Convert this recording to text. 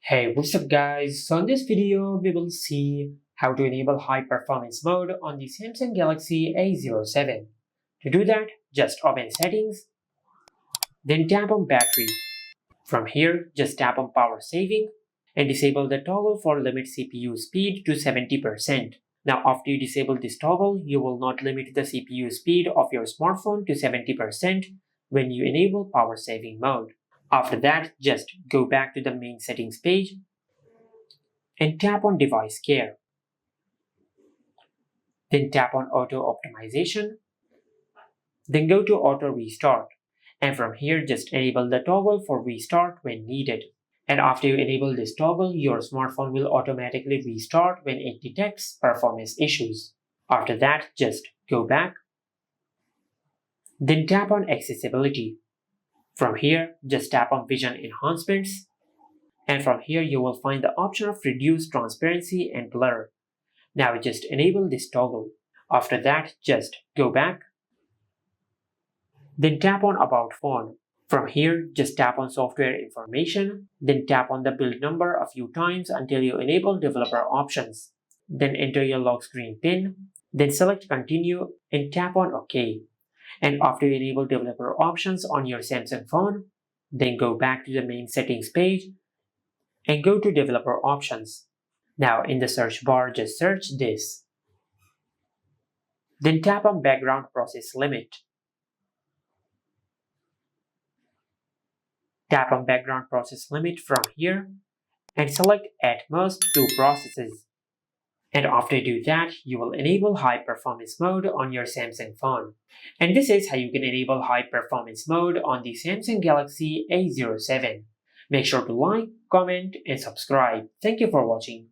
Hey, what's up guys? So in this video, we will see how to enable high performance mode on the Samsung Galaxy A07. To do that, just open settings, then tap on battery. From here, just tap on power saving and disable the toggle for limit CPU speed to 70%. Now after you disable this toggle, you will not limit the CPU speed of your smartphone to 70% when you enable power saving mode. After that, just go back to the main settings page and tap on device care. Then tap on auto optimization. Then go to auto restart. And from here, just enable the toggle for restart when needed. And after you enable this toggle, your smartphone will automatically restart when it detects performance issues. After that, just go back. Then tap on accessibility. From here, just tap on vision enhancements. And from here, you will find the option of reduce transparency and blur. Now just enable this toggle. After that, just go back. Then tap on About Phone. From here, just tap on Software Information. Then tap on the build number a few times until you enable developer options. Then enter your lock screen PIN. Then select Continue and tap on OK. And after you enable developer options on your Samsung phone, then go back to the main settings page and go to developer options. Now in the search bar, just search this. Then tap on background process limit. Tap on background process limit from here and select at most 2 processes. And after you do that, you will enable high performance mode on your Samsung phone. And this is how you can enable high performance mode on the Samsung Galaxy A07. Make sure to like, comment, and subscribe. Thank you for watching.